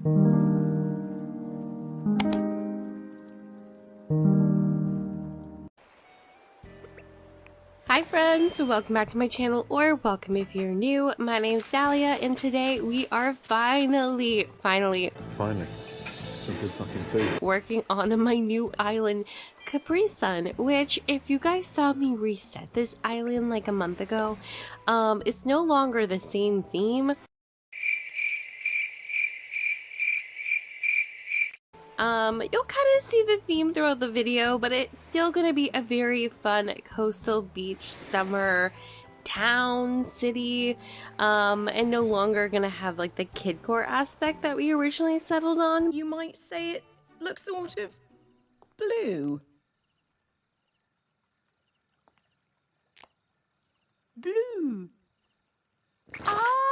Hi friends, welcome back to my channel, or welcome if you're new. My name's Dahlia, and today we are finally some good fucking food working on my new island, Capri Sun, which if you guys saw me reset this island like a month ago, it's no longer the same theme. You'll kind of see the theme throughout the video, but it's still gonna be a very fun coastal beach summer town city, and no longer gonna have like the kidcore aspect that we originally settled on. You might say it looks sort of blue.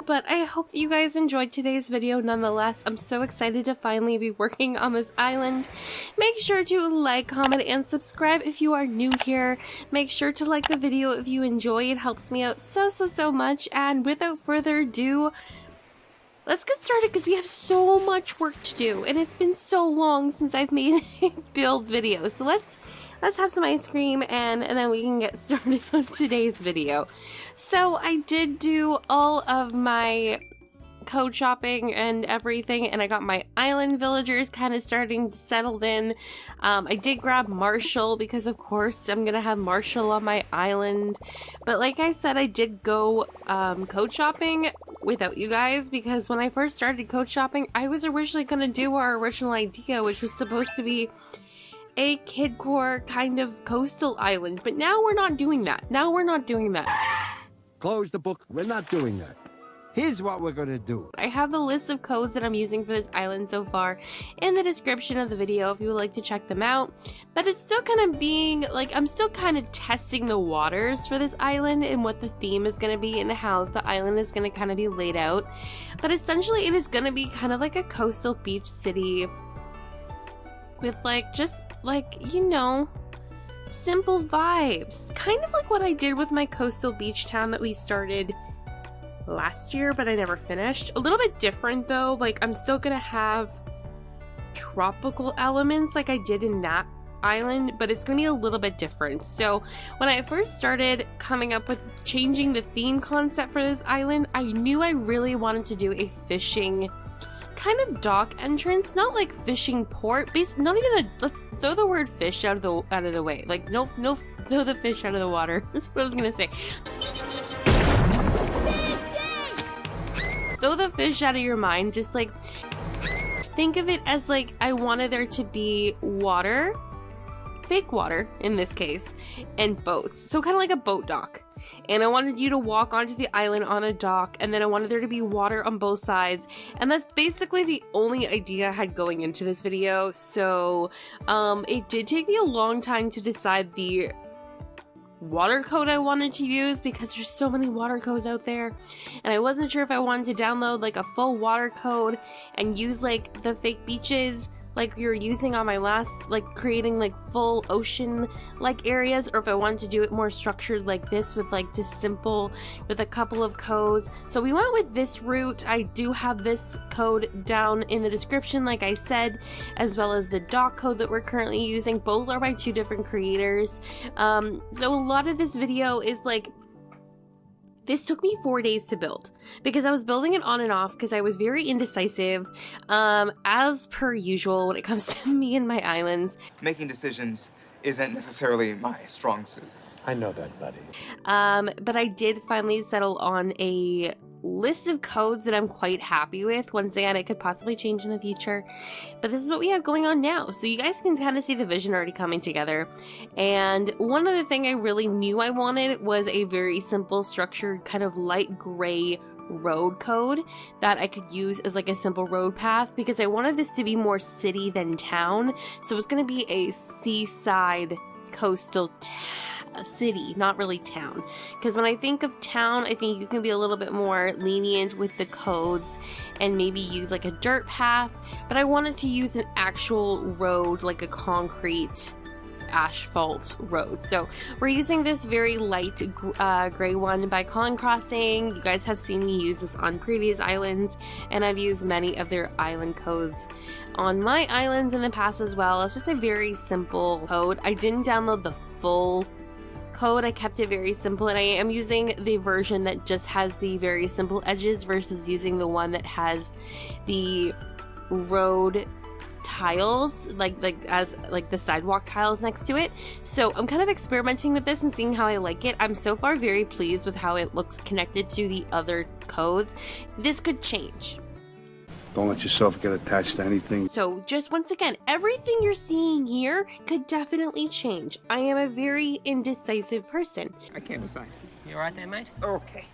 But I hope that you guys enjoyed today's video nonetheless. I'm so excited to finally be working on this island. Make sure to like, comment, and subscribe if you are new here. Make sure to like the video if you enjoy. It helps me out so much. And without further ado, let's get started because we have so much work to do. And it's been so long since I've made a build video. So let's have some ice cream and then we can get started on today's video. So I did do all of my code shopping and everything, and I got my island villagers kind of starting to settle in. I did grab Marshall because of course I'm gonna have Marshall on my island. But like I said, I did go code shopping without you guys because when I first started code shopping, I was originally gonna do our original idea, which was supposed to be a kidcore kind of coastal island, but now we're not doing that. Close the book. We're not doing that. Here's what we're gonna do. I have the list of codes that I'm using for this island so far in the description of the video if you would like to check them out. But it's still kind of being like, I'm still kind of testing the waters for this island and what the theme is going to be and how the island is going to kind of be laid out. But essentially it is going to be kind of like a coastal beach city with like, just like, you know, simple vibes. Kind of like what I did with my coastal beach town that we started last year, but I never finished. A little bit different though, like I'm still gonna have tropical elements like I did in that island, but it's gonna be a little bit different. So when I first started coming up with changing the theme concept for this island, I knew I really wanted to do a fishing kind of dock entrance, not like fishing port, not even a, let's throw the word fish out of the way. Like no throw the fish out of the water. That's what I was gonna say. Throw the fish out of your mind. Just like think of it as like I wanted there to be water, fake water in this case, and boats. So kind of like a boat dock. And I wanted you to walk onto the island on a dock, and then I wanted there to be water on both sides, and that's basically the only idea I had going into this video. So it did take me a long time to decide the water code I wanted to use because there's so many water codes out there, and I wasn't sure if I wanted to download like a full water code and use like the fake beaches like we were using on my last, like creating like full ocean like areas, or if I wanted to do it more structured like this with like just simple with a couple of codes. So we went with this route. I do have this code down in the description like I said, as well as the dock code that we're currently using. Both are by two different creators. So a lot of this video is like, this took me 4 days to build because I was building it on and off because I was very indecisive, as per usual when it comes to me and my islands. Making decisions isn't necessarily my strong suit. I know that, buddy. But I did finally settle on a list of codes that I'm quite happy with. Once again, it could possibly change in the future, but this is what we have going on now. So you guys can kind of see the vision already coming together. And one other thing I really knew I wanted was a very simple structured kind of light gray road code that I could use as like a simple road path, because I wanted this to be more city than town. So it's going to be a seaside coastal city, not really town, because when I think of town, I think you can be a little bit more lenient with the codes and maybe use like a dirt path, but I wanted to use an actual road, like a concrete asphalt road. So we're using this very light gray one by Colin Crossing. You guys have seen me use this on previous islands, and I've used many of their island codes on my islands in the past as well. It's just a very simple code. I didn't download the full code. I kept it very simple, and I am using the version that just has the very simple edges versus using the one that has the road tiles, like the sidewalk tiles next to it. So I'm kind of experimenting with this and seeing how I like it. I'm so far very pleased with how it looks connected to the other codes. This could change. Don't let yourself get attached to anything. So just once again, everything you're seeing here could definitely change. I am a very indecisive person. I can't decide. You alright there, mate? Okay.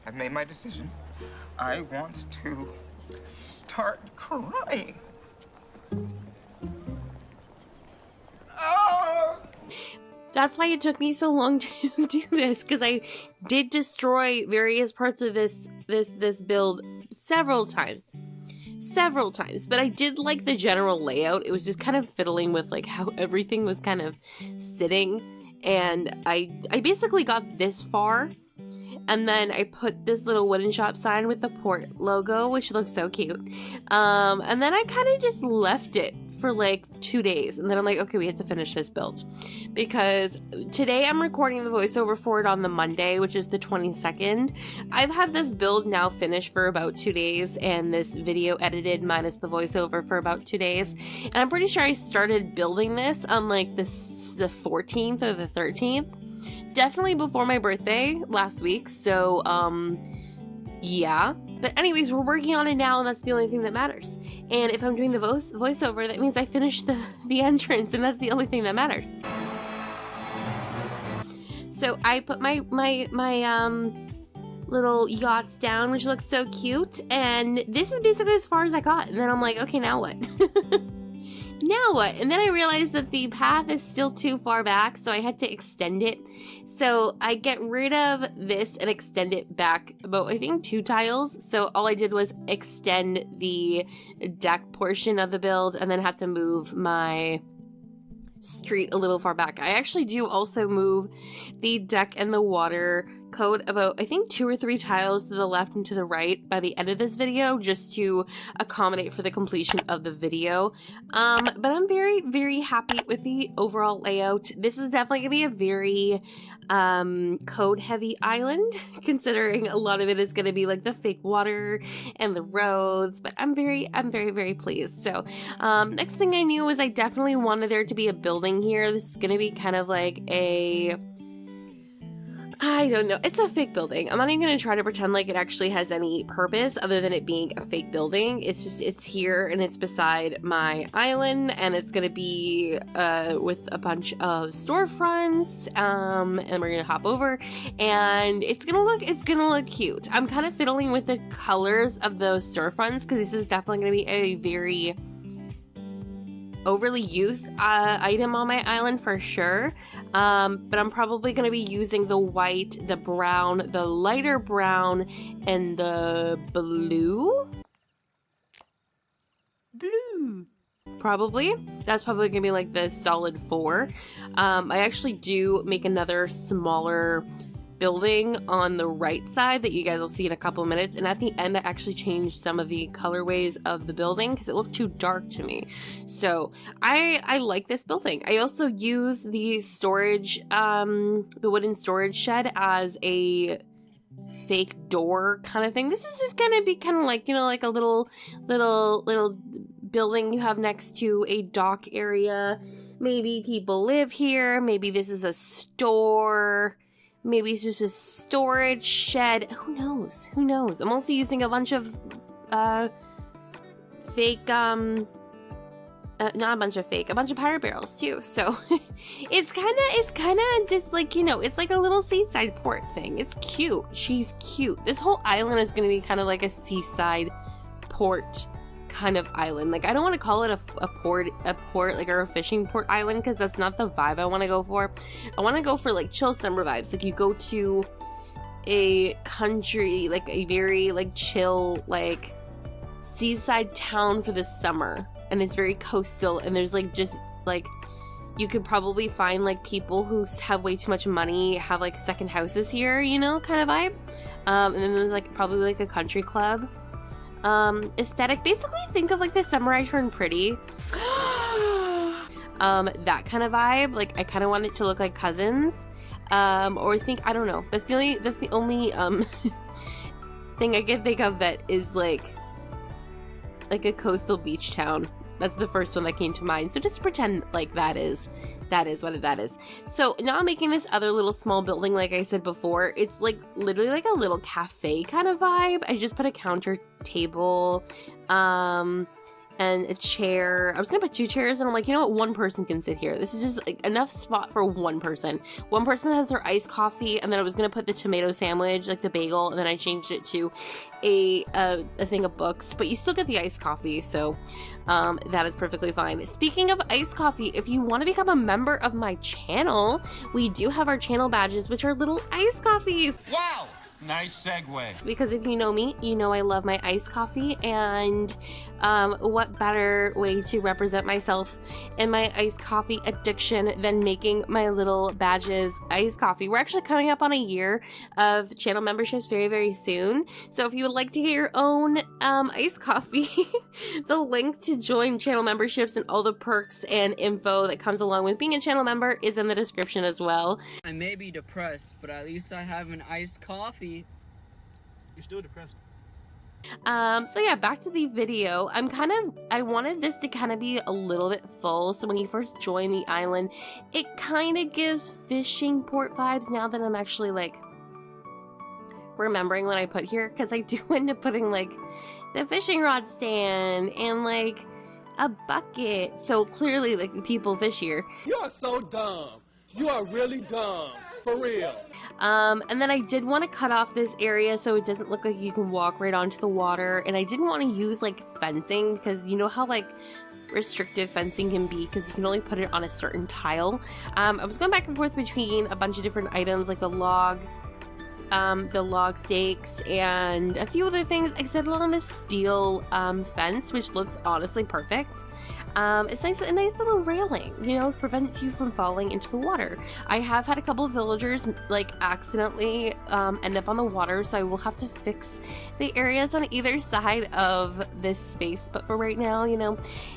I've made my decision. I want to start crying. Oh! That's why it took me so long to do this, because I did destroy various parts of this build several times, but I did like the general layout. It was just kind of fiddling with like how everything was kind of sitting, and I basically got this far, and then I put this little wooden shop sign with the port logo, which looks so cute, and then I kind of just left it for like 2 days, and then I'm like, okay, we have to finish this build, because today I'm recording the voiceover for it on the Monday, which is the 22nd. I've had this build now finished for about 2 days, and this video edited minus the voiceover for about 2 days, and I'm pretty sure I started building this on like the 14th or the 13th, definitely before my birthday last week. So yeah. But anyways, we're working on it now, and that's the only thing that matters. And if I'm doing the voiceover, that means I finished the entrance, and that's the only thing that matters. So I put my little yachts down, which looks so cute, and this is basically as far as I got. And then I'm like, okay, now what? Now what? And then I realized that the path is still too far back, so I had to extend it. So I get rid of this and extend it back about, I think, 2 tiles. So all I did was extend the deck portion of the build, and then had to move my street a little far back. I actually do also move the deck and the water code about, I think, 2 or 3 tiles to the left and to the right by the end of this video, just to accommodate for the completion of the video. But I'm very, very happy with the overall layout. This is definitely gonna be a very code heavy island, considering a lot of it is going to be like the fake water and the roads, but I'm very, very pleased. So next thing I knew was I definitely wanted there to be a building here. This is going to be kind of like a, I don't know, it's a fake building. I'm not even going to try to pretend like it actually has any purpose other than it being a fake building. It's just, it's here and it's beside my island, and it's going to be with a bunch of storefronts, and we're going to hop over, and it's going to look cute. I'm kind of fiddling with the colors of those storefronts, because this is definitely going to be a very overly used item on my island for sure, but I'm probably going to be using the white, the brown, the lighter brown, and the blue. Probably. That's probably going to be like the solid 4. I actually do make another smaller building on the right side that you guys will see in a couple of minutes, and at the end I actually changed some of the colorways of the building because it looked too dark to me. So I like this building. I also use the storage, the wooden storage shed as a fake door kind of thing. This is just gonna be kind of like, you know, like a little building you have next to a dock area. Maybe people live here, maybe this is a store, maybe it's just a storage shed. Who knows? Who knows? I'm also using a bunch of fake, not a bunch of fake, a bunch of pirate barrels too. So it's kind of just like, you know, it's like a little seaside port thing. It's cute. She's cute. This whole island is going to be kind of like a seaside port kind of island. Like, I don't want to call it a port like, or a fishing port island, because that's not the vibe I want to go for. I want to go for like chill summer vibes. Like, you go to a country, like a very like chill, like seaside town for the summer, and it's very coastal, and there's like just like you could probably find like people who have way too much money, have like second houses here, you know, kind of vibe. And then there's like probably like a country club aesthetic. Basically think of like the Summer I Turned Pretty. That kind of vibe. Like I kind of want it to look like Cousins. Or think, I don't know. That's the only thing I can think of that is like a coastal beach town. That's the first one that came to mind. So just pretend like that is what that is. So now I'm making this other little small building, like I said before. It's like literally like a little cafe kind of vibe. I just put a counter table, and a chair. I was gonna put 2 chairs, and I'm like, you know what, 1 person can sit here. This is just like enough spot for 1 person. 1 person has their iced coffee, and then I was gonna put the tomato sandwich, like the bagel, and then I changed it to a thing of books, but you still get the iced coffee, so that is perfectly fine. Speaking of iced coffee, if you want to become a member of my channel, we do have our channel badges, which are little iced coffees. Wow! Nice segue. Because if you know me, you know I love my iced coffee, and what better way to represent myself and my iced coffee addiction than making my little badges iced coffee. We're actually coming up on a year of channel memberships very, very soon. So if you would like to get your own iced coffee, the link to join channel memberships and all the perks and info that comes along with being a channel member is in the description as well. I may be depressed, but at least I have an iced coffee. You're still depressed. So yeah, back to the video. I wanted this to kind of be a little bit full, so when you first join the island, it kind of gives fishing port vibes now that I'm actually like remembering what I put here, because I do end up putting like the fishing rod stand and like a bucket, so clearly like the people fish here. You are so dumb. You are really dumb. For real. And then I did want to cut off this area so it doesn't look like you can walk right onto the water, and I didn't want to use like fencing, because you know how like restrictive fencing can be, because you can only put it on a certain tile. I was going back and forth between a bunch of different items like the log stakes and a few other things. I settled on this steel fence, which looks honestly perfect. It's nice, a nice little railing, you know, prevents you from falling into the water. I have had a couple of villagers like accidentally end up on the water, so I will have to fix the areas on either side of this space. But for right now, you know,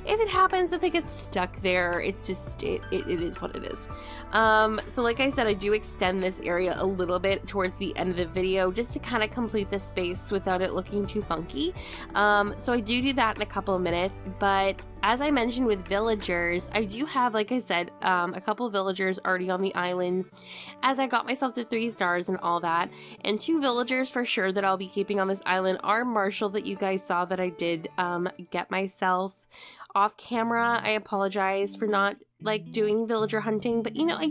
if it happens, if they get stuck there, it's just, it is what it is. So like I said, I do extend this area a little bit towards the end of the video just to kind of complete the space without it looking too funky. So I do that in a couple of minutes, but as I mentioned with villagers, I do have, like I said, a couple of villagers already on the island, as I got myself to 3 stars and all that. And 2 villagers for sure that I'll be keeping on this island are Marshall, that you guys saw that I did get myself off camera. I apologize for not like doing villager hunting, but you know, I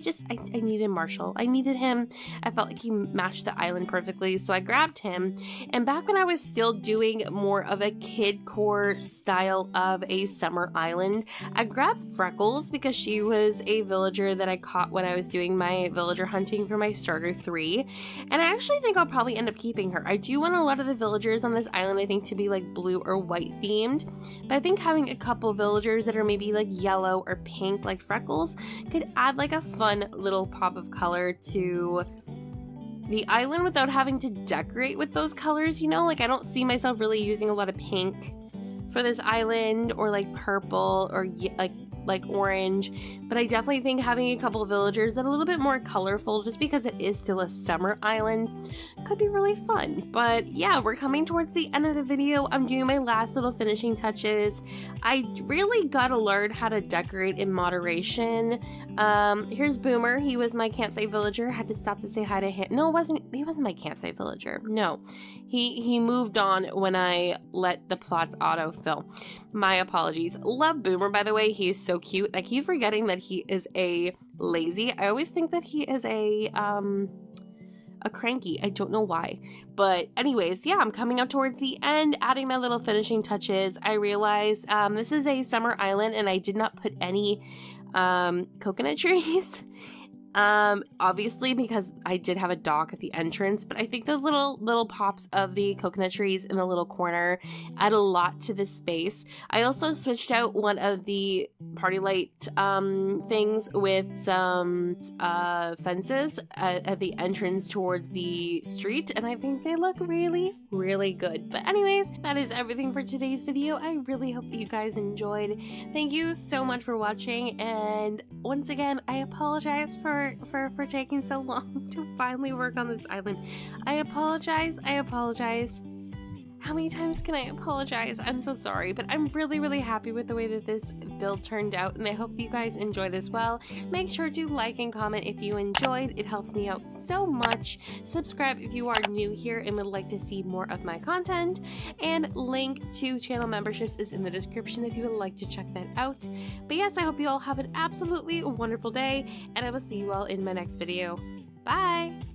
needed Marshall. I needed him. I felt like he matched the island perfectly, so I grabbed him. And back when I was still doing more of a kid core style of a summer island, I grabbed Freckles because she was a villager that I caught when I was doing my villager hunting for my starter 3, and I actually think I'll probably end up keeping her. I do want a lot of the villagers on this island, I think, to be like blue or white themed, but I think having a couple villagers that are maybe like yellow or pink like Freckles could add like a fun little pop of color to the island without having to decorate with those colors, you know? Like I don't see myself really using a lot of pink for this island, or like purple, or like orange, but I definitely think having a couple of villagers that are a little bit more colorful, just because it is still a summer island, could be really fun. But yeah, we're coming towards the end of the video. I'm doing my last little finishing touches. I really gotta learn how to decorate in moderation. Here's Boomer. He was my campsite villager. Had to stop to say hi to him. No, he wasn't my campsite villager. No, he moved on when I let the plots autofill. My apologies. Love Boomer, by the way. He is so cute. I keep forgetting that he is a lazy. I always think that he is a cranky. I don't know why. But anyways, yeah, I'm coming up towards the end, adding my little finishing touches. I realize this is a summer island, and I did not put any coconut trees. Obviously because I did have a dock at the entrance, but I think those little pops of the coconut trees in the little corner add a lot to this space. I also switched out one of the party light things with some fences at the entrance towards the street, and I think they look really, really good. But anyways, that is everything for today's video. I really hope that you guys enjoyed. Thank you so much for watching, and once again, I apologize for taking so long to finally work on this island. I apologize. How many times can I apologize? I'm so sorry, but I'm really, really happy with the way that this build turned out, and I hope you guys enjoyed as well. Make sure to like and comment if you enjoyed. It helps me out so much. Subscribe if you are new here and would like to see more of my content, and link to channel memberships is in the description if you would like to check that out. But yes, I hope you all have an absolutely wonderful day, and I will see you all in my next video. Bye!